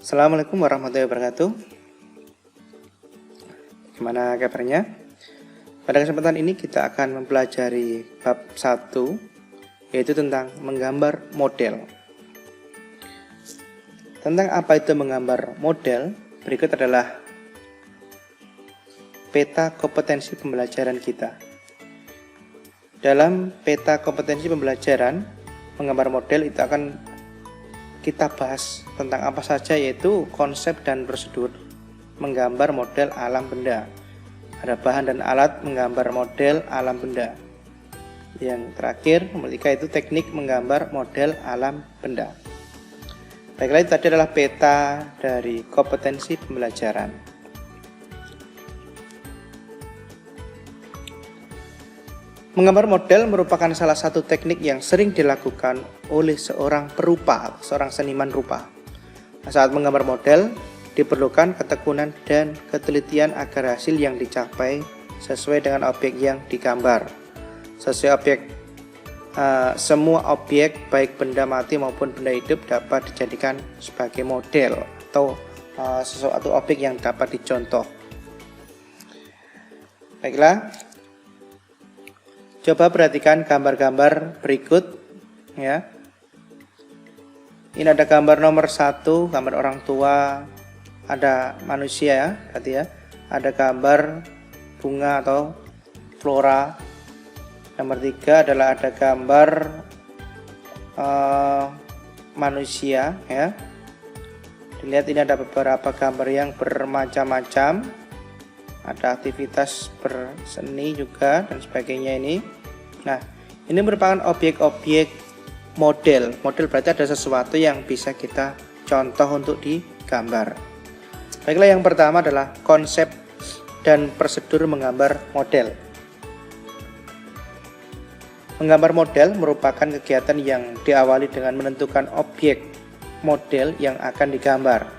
Assalamualaikum warahmatullahi wabarakatuh. Gimana kabarnya? Pada kesempatan ini kita akan mempelajari bab 1, yaitu tentang menggambar model. Tentang apa itu menggambar model, berikut adalah peta kompetensi pembelajaran kita. Dalam peta kompetensi pembelajaran, menggambar model itu akan kita bahas tentang apa saja, yaitu konsep dan prosedur menggambar model alam benda. Ada bahan dan alat menggambar model alam benda. Yang terakhir, ketika itu teknik menggambar model alam benda. Baiklah, itu tadi adalah peta dari kompetensi pembelajaran. Menggambar model merupakan salah satu teknik yang sering dilakukan oleh seorang perupa atau seorang seniman rupa. Saat menggambar model, diperlukan ketekunan dan ketelitian agar hasil yang dicapai sesuai dengan objek yang digambar. Semua objek, baik benda mati maupun benda hidup, dapat dijadikan sebagai model atau sesuatu objek yang dapat dicontoh. Baiklah, coba perhatikan gambar-gambar berikut ya. Ini ada gambar nomor 1, gambar orang tua, ada manusia ya, berarti ya. Ada gambar bunga atau flora. Nomor 3 adalah ada gambar manusia ya. Dilihat ini ada beberapa gambar yang bermacam-macam. Ada aktivitas berseni juga dan sebagainya ini. Nah, ini merupakan objek-objek model. Model berarti ada sesuatu yang bisa kita contoh untuk digambar. Baiklah, yang pertama adalah konsep dan prosedur menggambar model. Menggambar model merupakan kegiatan yang diawali dengan menentukan objek model yang akan digambar.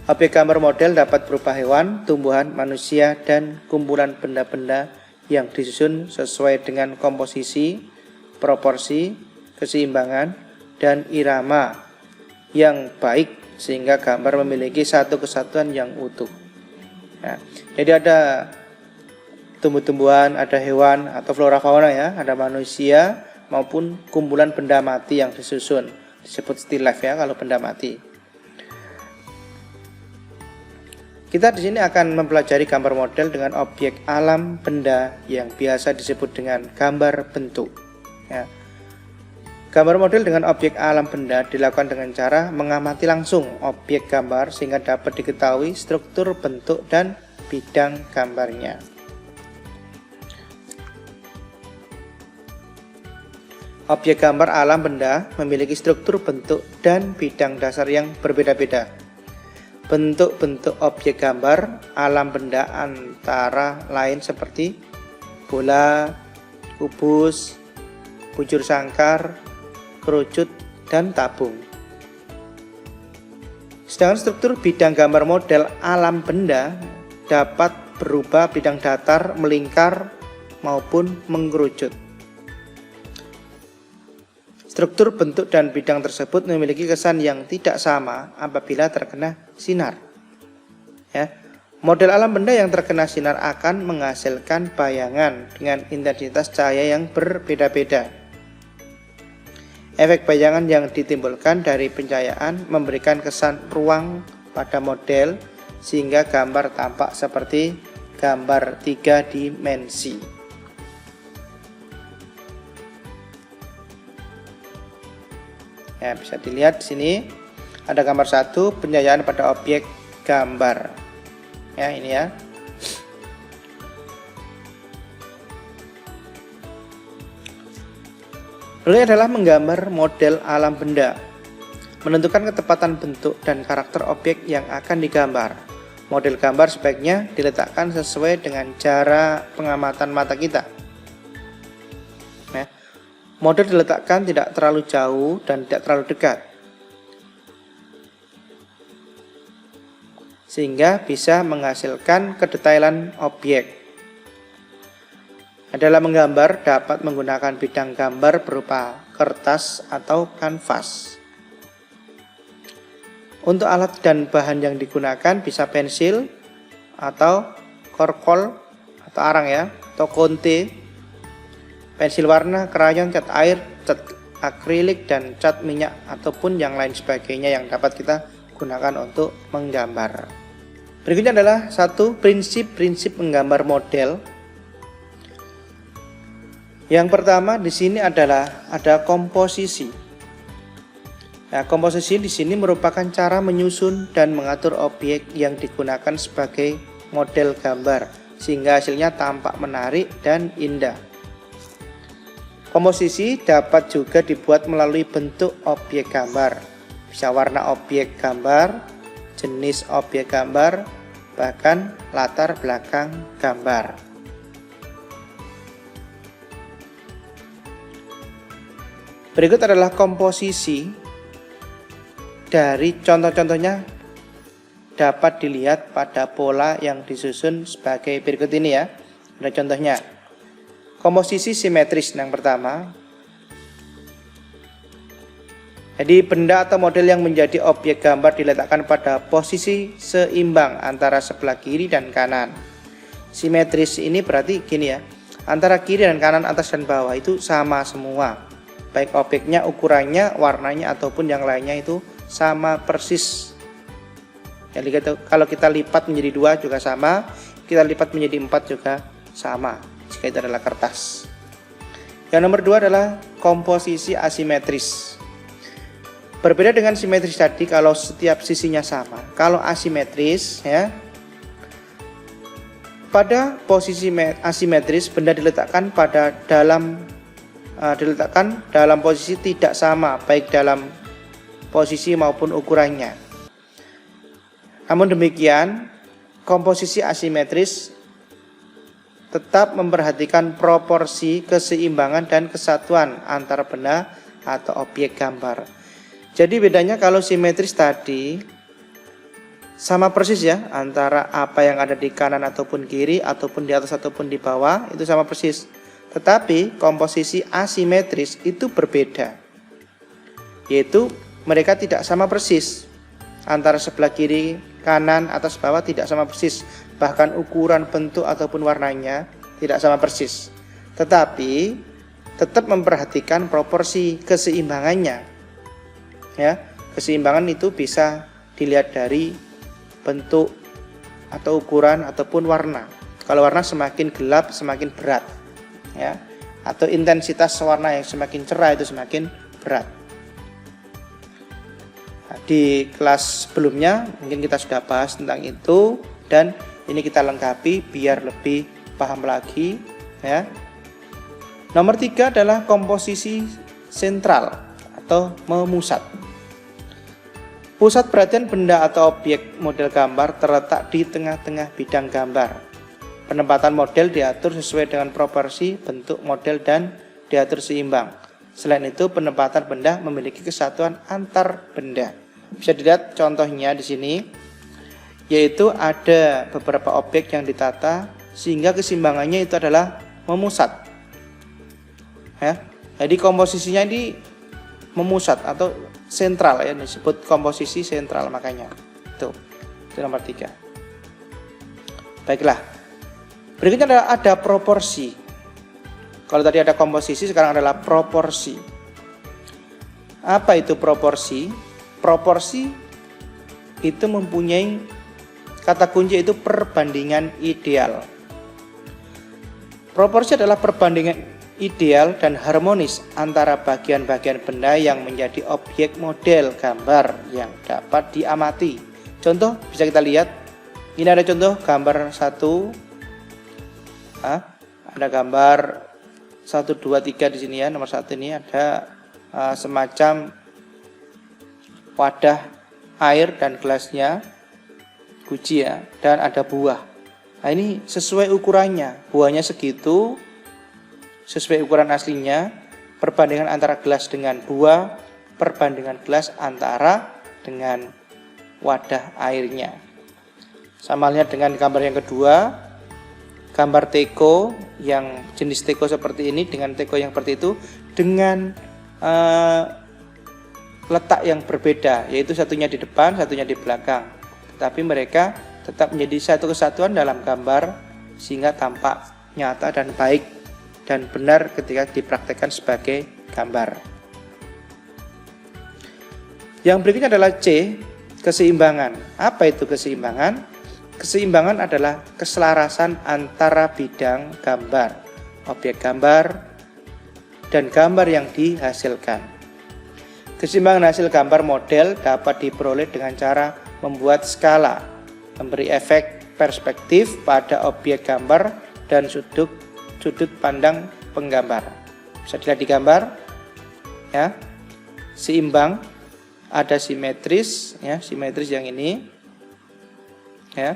Objek gambar model dapat berupa hewan, tumbuhan, manusia, dan kumpulan benda-benda yang disusun sesuai dengan komposisi, proporsi, keseimbangan, dan irama yang baik sehingga gambar memiliki satu kesatuan yang utuh. Nah, jadi ada tumbuh-tumbuhan, ada hewan atau flora fauna ya, ada manusia maupun kumpulan benda mati yang disusun. Disebut still life ya kalau benda mati. Kita di sini akan mempelajari gambar model dengan objek alam benda yang biasa disebut dengan gambar bentuk. Ya. Gambar model dengan objek alam benda dilakukan dengan cara mengamati langsung objek gambar sehingga dapat diketahui struktur, bentuk, dan bidang gambarnya. Objek gambar alam benda memiliki struktur, bentuk, dan bidang dasar yang berbeda-beda. Bentuk-bentuk objek gambar alam benda antara lain seperti bola, kubus, bujur sangkar, kerucut, dan tabung. Sedangkan struktur bidang gambar model alam benda dapat berupa bidang datar, melingkar, maupun mengerucut. Struktur, bentuk, dan bidang tersebut memiliki kesan yang tidak sama apabila terkena sinar. Ya. Model alam benda yang terkena sinar akan menghasilkan bayangan dengan intensitas cahaya yang berbeda-beda. Efek bayangan yang ditimbulkan dari pencahayaan memberikan kesan ruang pada model sehingga gambar tampak seperti gambar 3 dimensi. Ya, bisa dilihat di sini ada gambar 1, pencahayaan pada objek gambar. Ya, ini ya. Lalu adalah menggambar model alam benda. Menentukan ketepatan bentuk dan karakter objek yang akan digambar. Model gambar sebaiknya diletakkan sesuai dengan cara pengamatan mata kita. Ya. Model diletakkan tidak terlalu jauh dan tidak terlalu dekat, sehingga bisa menghasilkan kedetailan objek. Dalam menggambar dapat menggunakan bidang gambar berupa kertas atau kanvas. Untuk alat dan bahan yang digunakan bisa pensil atau korkol atau arang ya, atau konte, pensil warna, krayon, cat air, cat akrilik, dan cat minyak ataupun yang lain sebagainya yang dapat kita gunakan untuk menggambar. Berikutnya adalah satu prinsip-prinsip menggambar model. Yang pertama di sini adalah ada komposisi. Nah, komposisi di sini merupakan cara menyusun dan mengatur objek yang digunakan sebagai model gambar sehingga hasilnya tampak menarik dan indah. Komposisi dapat juga dibuat melalui bentuk objek gambar, bisa warna objek gambar, jenis objek gambar, bahkan latar belakang gambar. Berikut adalah komposisi. Dari contoh-contohnya dapat dilihat pada pola yang disusun sebagai berikut ini ya. Ada contohnya. Komposisi simetris yang pertama. Jadi benda atau model yang menjadi objek gambar diletakkan pada posisi seimbang antara sebelah kiri dan kanan. Simetris ini berarti gini ya. Antara kiri dan kanan, atas dan bawah itu sama semua. Baik objeknya, ukurannya, warnanya ataupun yang lainnya itu sama persis. Jadi kalau kita lipat menjadi 2 juga sama, kita lipat menjadi 4 juga sama jika itu adalah kertas. Yang nomor 2 adalah komposisi asimetris. Berbeda dengan simetris tadi kalau setiap sisinya sama. Kalau asimetris ya, pada posisi asimetris benda diletakkan dalam posisi tidak sama baik dalam posisi maupun ukurannya. Namun demikian, komposisi asimetris tetap memperhatikan proporsi, keseimbangan, dan kesatuan antara benda atau objek gambar. Jadi bedanya kalau simetris tadi sama persis ya, antara apa yang ada di kanan ataupun kiri, ataupun di atas ataupun di bawah, itu sama persis. Tetapi komposisi asimetris itu berbeda, yaitu mereka tidak sama persis. Antara sebelah kiri, kanan, atas, bawah tidak sama persis. Bahkan ukuran, bentuk, ataupun warnanya tidak sama persis. Tetapi tetap memperhatikan proporsi, keseimbangannya. Ya, keseimbangan itu bisa dilihat dari bentuk atau ukuran ataupun warna. Kalau warna semakin gelap semakin berat. Ya, atau intensitas warna yang semakin cerah itu semakin berat. Di kelas sebelumnya mungkin kita sudah bahas tentang itu, dan ini kita lengkapi biar lebih paham lagi ya. Nomor 3 adalah komposisi sentral atau memusat. Pusat perhatian benda atau objek model gambar terletak di tengah-tengah bidang gambar. Penempatan model diatur sesuai dengan proporsi bentuk model dan diatur seimbang. Selain itu, penempatan benda memiliki kesatuan antar benda. Bisa dilihat contohnya di sini, yaitu ada beberapa objek yang ditata sehingga keseimbangannya itu adalah memusat. Ya, jadi komposisinya ini memusat atau sentral ya, disebut komposisi sentral makanya. Itu nomor 3. Baiklah. Berikutnya ada proporsi. Kalau tadi ada komposisi, sekarang adalah proporsi. Apa itu proporsi? Proporsi itu mempunyai kata kunci yaitu perbandingan ideal. Proporsi adalah perbandingan ideal dan harmonis antara bagian-bagian benda yang menjadi objek model gambar yang dapat diamati. Contoh bisa kita lihat. Ini ada contoh gambar 1. Ada gambar 1, 2, 3 di sini ya. Nomor 1 ini ada semacam wadah air dan gelasnya guci ya, dan ada buah. Nah ini sesuai ukurannya, buahnya segitu, sesuai ukuran aslinya. Perbandingan antara gelas dengan buah, perbandingan gelas antara dengan wadah airnya. Sama halnya dengan gambar yang kedua, gambar teko yang jenis teko seperti ini dengan teko yang seperti itu, dengan letak yang berbeda, yaitu satunya di depan, satunya di belakang. Tetapi mereka tetap menjadi satu kesatuan dalam gambar sehingga tampak nyata dan baik dan benar ketika dipraktekkan sebagai gambar. Yang berikutnya adalah C, keseimbangan. Apa itu keseimbangan? Keseimbangan adalah keselarasan antara bidang gambar, objek gambar, dan gambar yang dihasilkan. Keseimbangan hasil gambar model dapat diperoleh dengan cara membuat skala, memberi efek perspektif pada objek gambar dan sudut pandang penggambar. Bisa dilihat di gambar, ya, seimbang, ada simetris, ya, simetris yang ini, ya,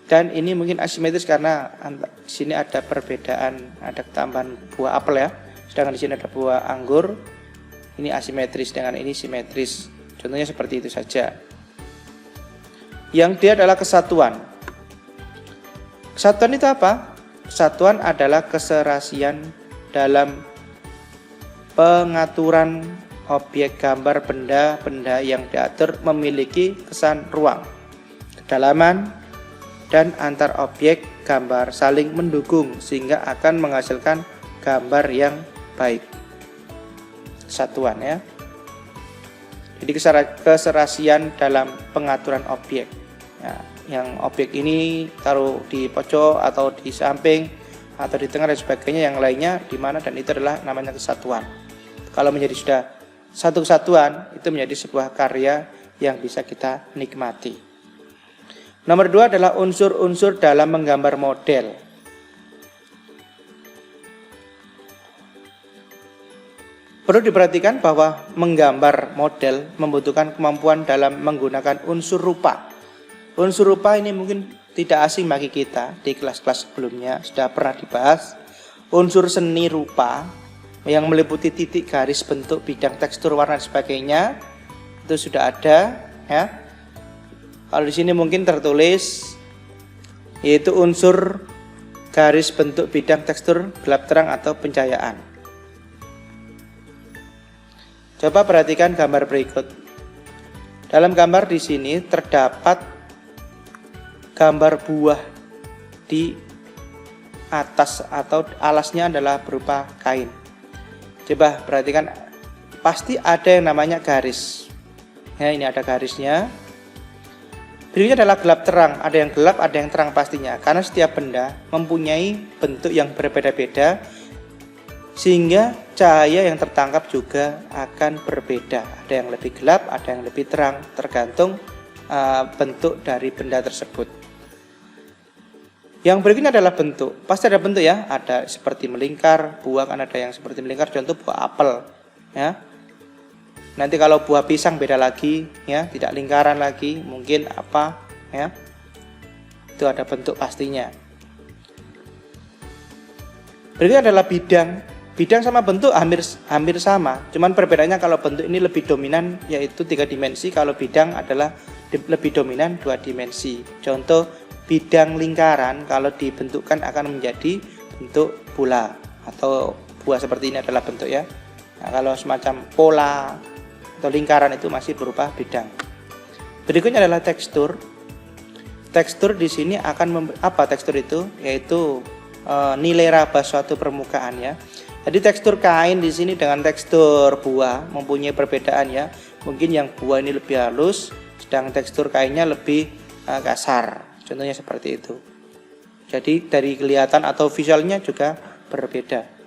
dan ini mungkin asimetris karena di sini ada perbedaan, ada tambahan buah apel ya, sedangkan di sini ada buah anggur. Ini asimetris dengan ini simetris. Contohnya seperti itu saja. Yang dia adalah kesatuan. Kesatuan itu apa? Kesatuan adalah keserasian dalam pengaturan objek gambar benda-benda yang diatur memiliki kesan ruang, kedalaman, dan antar objek gambar saling mendukung sehingga akan menghasilkan gambar yang baik. Kesatuan ya. Jadi keserasian dalam pengaturan objek. Ya, yang objek ini taruh di pojok atau di samping atau di tengah dan sebagainya, yang lainnya di mana, dan itu adalah namanya kesatuan. Kalau menjadi sudah satu kesatuan, itu menjadi sebuah karya yang bisa kita nikmati. Nomor 2 adalah unsur-unsur dalam menggambar model. Perlu diperhatikan bahwa menggambar model membutuhkan kemampuan dalam menggunakan unsur rupa. Unsur rupa ini mungkin tidak asing bagi kita, di kelas-kelas sebelumnya sudah pernah dibahas. Unsur seni rupa yang meliputi titik, garis, bentuk, bidang, tekstur, warna, dan sebagainya itu sudah ada ya. Kalau di sini mungkin tertulis yaitu unsur garis, bentuk, bidang, tekstur, gelap terang atau pencahayaan. Coba perhatikan gambar berikut. Dalam gambar di sini terdapat gambar buah di atas atau alasnya adalah berupa kain. Coba perhatikan, pasti ada yang namanya garis. Ya, ini ada garisnya. Berikutnya adalah gelap terang, ada yang gelap, ada yang terang pastinya. Karena setiap benda mempunyai bentuk yang berbeda-beda, sehingga cahaya yang tertangkap juga akan berbeda. Ada yang lebih gelap, ada yang lebih terang, tergantung bentuk dari benda tersebut. Yang berikutnya adalah bentuk. Pasti ada bentuk ya, ada seperti melingkar, buah kan ada yang seperti melingkar, contoh buah apel ya. Nanti kalau buah pisang beda lagi ya, tidak lingkaran lagi, mungkin apa ya. Itu ada bentuk pastinya. Berikutnya adalah bidang. Bidang sama bentuk hampir sama, cuman perbedaannya kalau bentuk ini lebih dominan yaitu 3 dimensi, kalau bidang adalah lebih dominan 2 dimensi. Contoh bidang lingkaran kalau dibentukkan akan menjadi bentuk bola atau buah seperti ini adalah bentuk ya. Nah, kalau semacam pola atau lingkaran itu masih berupa bidang. Berikutnya adalah tekstur. Tekstur di sini akan apa tekstur itu? Yaitu nilai raba suatu permukaan ya. Jadi tekstur kain di sini dengan tekstur buah mempunyai perbedaan ya. Mungkin yang buah ini lebih halus, sedang tekstur kainnya lebih kasar. Contohnya seperti itu. Jadi dari kelihatan atau visualnya juga berbeda.